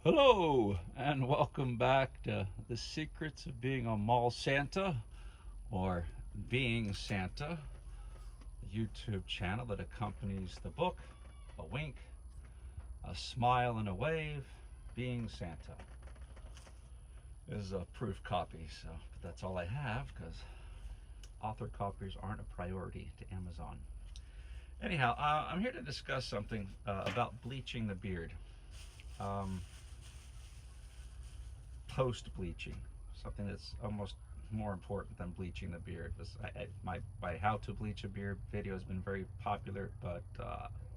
Hello, and welcome back to The Secrets of Being a Mall Santa, or Being Santa, the YouTube channel that accompanies the book, A Wink, a Smile, and a Wave, Being Santa. This is a proof copy, so that's all I have because author copies aren't a priority to Amazon. Anyhow, I'm here to discuss something about bleaching the beard. Um, Post-bleaching, something that's almost more important than bleaching the beard. My how to bleach a beard video has been very popular, but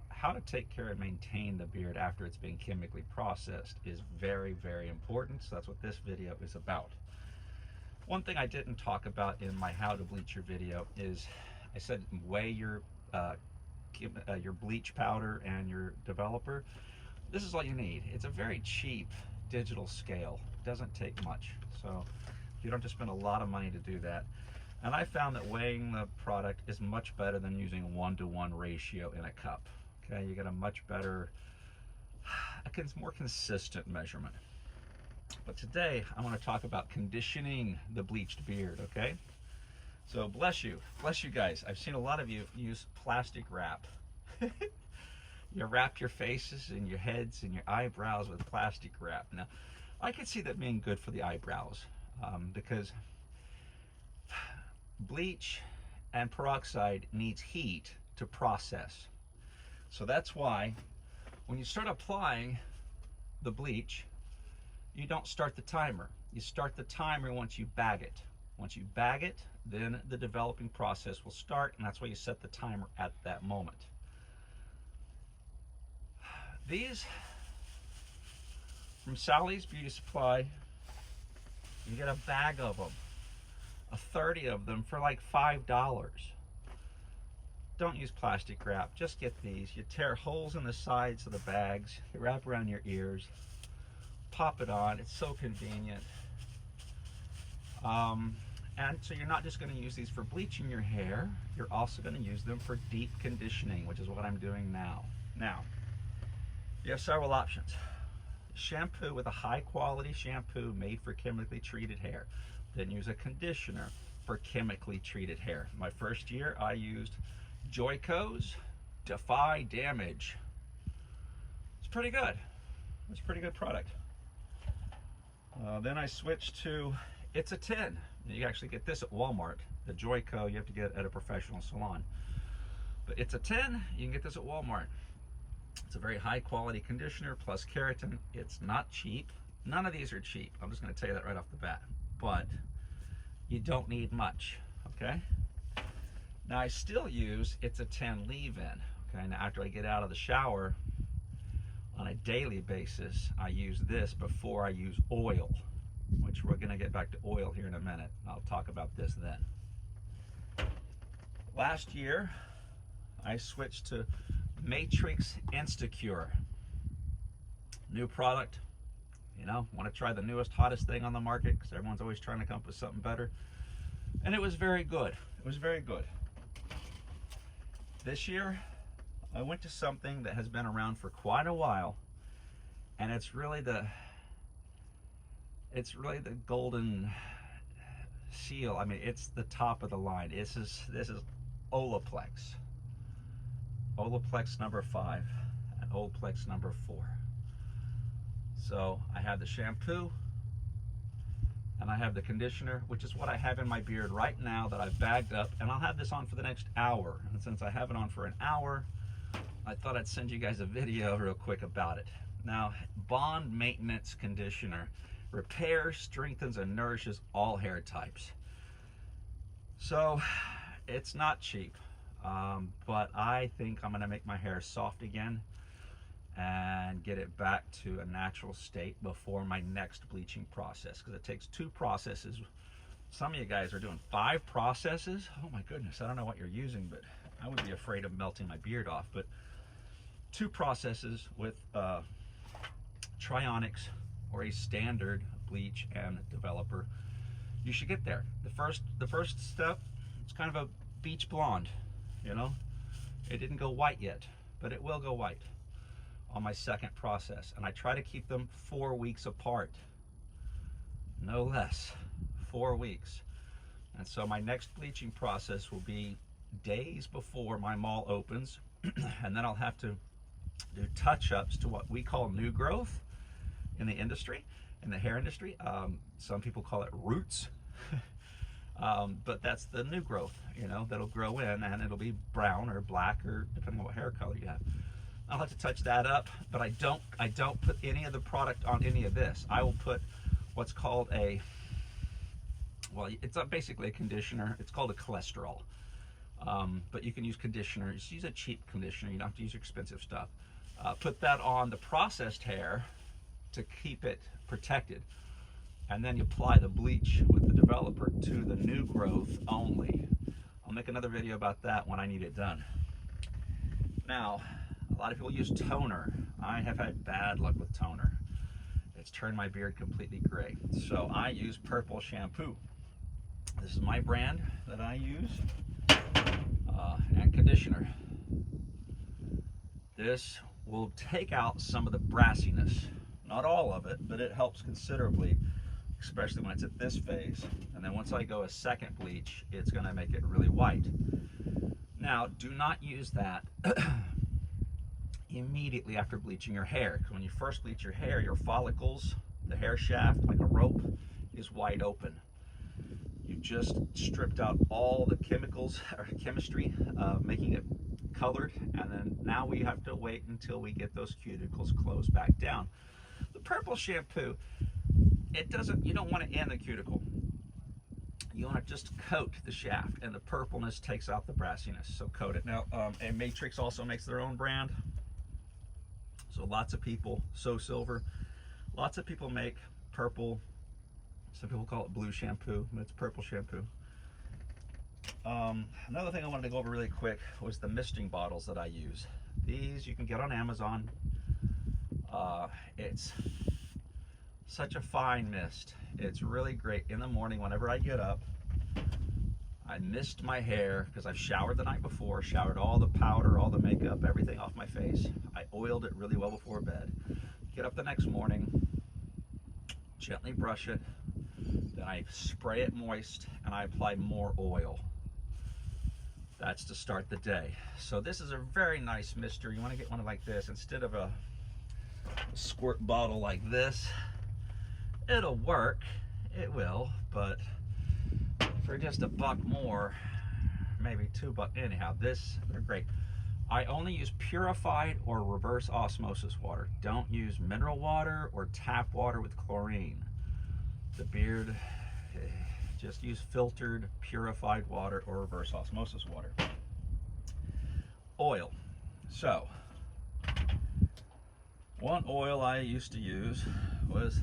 how to take care and maintain the beard after it's been chemically processed is very, very important. So that's what this video is about. One thing I didn't talk about in my how to bleach your video is I said weigh your bleach powder and your developer. This is all you need. It's a very cheap digital scale. It doesn't take much, so you don't have to spend a lot of money to do that. And I found that weighing the product is much better than using a 1-to-1 ratio in a cup. Okay, you get a much better, more consistent measurement. But today I want to talk about conditioning the bleached beard. Okay, so bless you guys. I've seen a lot of you use plastic wrap. You wrap your faces and your heads and your eyebrows with plastic wrap. Now, I could see that being good for the eyebrows because bleach and peroxide needs heat to process. So that's why when you start applying the bleach, you don't start the timer. You start the timer once you bag it. Once you bag it, then the developing process will start, and that's why you set the timer at that moment. These from Sally's Beauty Supply, you get a bag of them, a 30 of them for like $5. Don't use plastic wrap, just get these. You tear holes in the sides of the bags, you wrap around your ears, pop it on. It's so convenient. And so you're not just going to use these for bleaching your hair, you're also going to use them for deep conditioning, which is what I'm doing now. Now, you have several options. Shampoo with a high quality shampoo made for chemically treated hair. Then use a conditioner for chemically treated hair. My first year I used Joico's Defy Damage. It's pretty good. It's a pretty good product. Then I switched to It's a 10. You can actually get this at Walmart. The Joico you have to get at a professional salon. But It's a 10, you can get this at Walmart. It's a very high quality conditioner plus keratin. It's not cheap. None of these are cheap. I'm just going to tell you that right off the bat. But you don't need much, okay? Now I still use It's a 10 leave-in. Okay, now after I get out of the shower on a daily basis, I use this before I use oil, which we're going to get back to oil here in a minute. I'll talk about this then. Last year, I switched to Matrix Instacure. New product. You know, want to try the newest, hottest thing on the market because everyone's always trying to come up with something better. And it was very good. It was very good. This year, I went to something that has been around for quite a while, and it's really the golden seal. I mean, it's the top of the line. This is Olaplex. Olaplex number 5 and Olaplex number 4. So I have the shampoo and I have the conditioner, which is what I have in my beard right now that I've bagged up, and I'll have this on for the next hour. And since I have it on for an hour, I thought I'd send you guys a video real quick about it. Now, Bond Maintenance Conditioner repairs, strengthens, and nourishes all hair types. So it's not cheap. But I think I'm going to make my hair soft again and get it back to a natural state before my next bleaching process, because it takes 2 processes. Some of you guys are doing 5 processes. Oh my goodness, I don't know what you're using, but I would be afraid of melting my beard off. But 2 processes with Trionics or a standard bleach and developer. you should get there. The first step, it's kind of a beach blonde, you know. It didn't go white yet, but it will go white on my second process. And I try to keep them 4 weeks apart, no less, 4 weeks. And so my next bleaching process will be days before my mall opens, and then I'll have to do touch-ups to what we call new growth in the industry, in the hair industry. Some people call it roots, but that's the new growth, you know, that'll grow in, and it'll be brown or black, or depending on what hair color you have. I'll have to touch that up, but I don't put any of the product on any of this. I will put what's called a, well, it's basically a conditioner. It's called a cholesterol. But you can use conditioner. Just use a cheap conditioner. You don't have to use expensive stuff. Put that on the processed hair to keep it protected. And then you apply the bleach with the developer to the new growth only. I'll make another video about that when I need it done. Now, a lot of people use toner. I have had bad luck with toner. It's turned my beard completely gray. So I use purple shampoo. This is my brand that I use, and conditioner. This will take out some of the brassiness. Not all of it, but it helps considerably, especially when it's at this phase. And then once I go a second bleach, it's gonna make it really white. Now, do not use that immediately after bleaching your hair. Because when you first bleach your hair, your follicles, the hair shaft, like a rope, is wide open. You just stripped out all the chemicals or chemistry, making it colored, and then now we have to wait until we get those cuticles closed back down. The purple shampoo, you don't want to end the cuticle. You want to just coat the shaft, and the purpleness takes out the brassiness, so coat it. Now, and Matrix also makes their own brand. So lots of people, So Silver, lots of people make purple. Some people call it blue shampoo, but it's purple shampoo. Another thing I wanted to go over really quick was the misting bottles that I use. These you can get on Amazon. It's such a fine mist. It's really great. In the morning, whenever I get up, I mist my hair because I've showered the night before, showered all the powder, all the makeup, everything off my face. I oiled it really well before bed. Get up the next morning, gently brush it, then I spray it moist, and I apply more oil. That's to start the day. So this is a very nice mister. You want to get one like this instead of a squirt bottle like this. It'll work, it will, but for just $1 more, maybe $2, anyhow, they're great. I only use purified or reverse osmosis water. Don't use mineral water or tap water with chlorine. The beard, just use filtered, purified water or reverse osmosis water. Oil. So, one oil I used to use was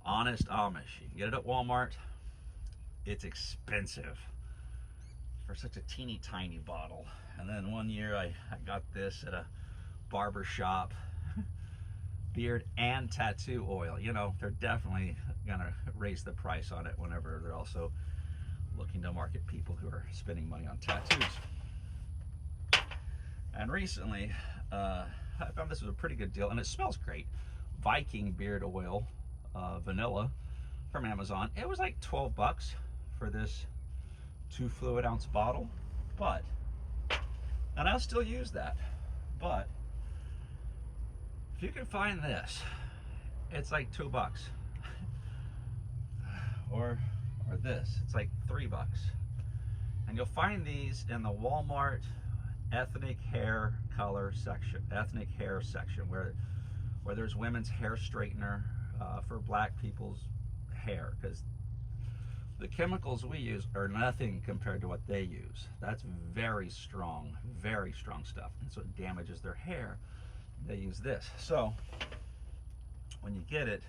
Honest Amish. You can get it at Walmart. It's expensive for such a teeny tiny bottle. And then one year I got this at a barber shop. Beard and tattoo oil. You know, they're definitely gonna raise the price on it whenever they're also looking to market people who are spending money on tattoos. And recently, I found this was a pretty good deal, and it smells great. Viking beard oil, vanilla, from Amazon. It was like $12 for this 2 fluid ounce bottle, and I'll still use that. But if you can find this, it's like $2. or this, it's like $3. And you'll find these in the Walmart ethnic hair color section, ethnic hair section, where there's women's hair straightener for black people's hair, because the chemicals we use are nothing compared to what they use. That's very strong stuff, and so it damages their hair. They use this. So when you get it,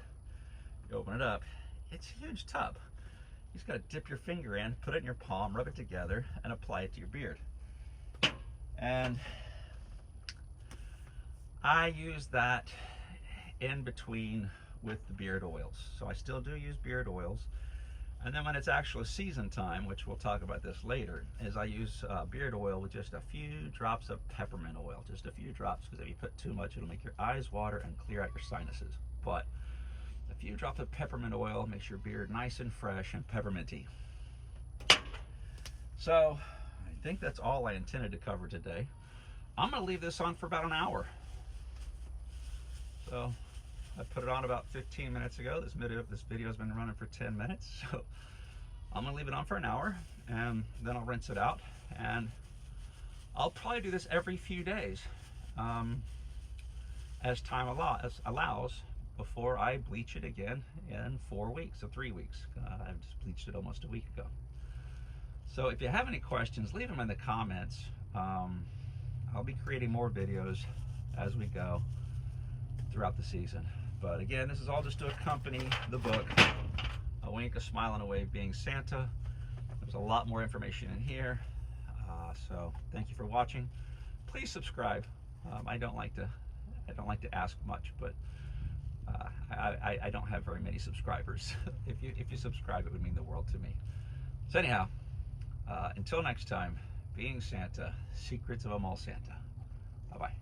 you open it up, it's a huge tub. You just gotta dip your finger in, put it in your palm, rub it together, and apply it to your beard. And I use that in between with the beard oils. So I still do use beard oils, And then when it's actual season time, which we'll talk about this later, is I use beard oil with just a few drops of peppermint oil. Just a few drops, because if you put too much, it'll make your eyes water and clear out your sinuses. But a few drops of peppermint oil makes your beard nice and fresh and pepperminty. So I think that's all I intended to cover today. I'm going to leave this on for about an hour. So I put it on about 15 minutes ago. This video has been running for 10 minutes. So I'm going to leave it on for an hour, and then I'll rinse it out. And I'll probably do this every few days as time allows before I bleach it again in 4 weeks or 3 weeks. I just bleached it almost a week ago. So if you have any questions, leave them in the comments. I'll be creating more videos as we go throughout the season. But again, this is all just to accompany the book, A Wink, a Smile, and a Wave, Being Santa. There's a lot more information in here. So thank you for watching. Please subscribe. I don't like to ask much, but I don't have very many subscribers. If you subscribe, it would mean the world to me. So anyhow, until next time, being Santa, secrets of a mall Santa. Bye-bye.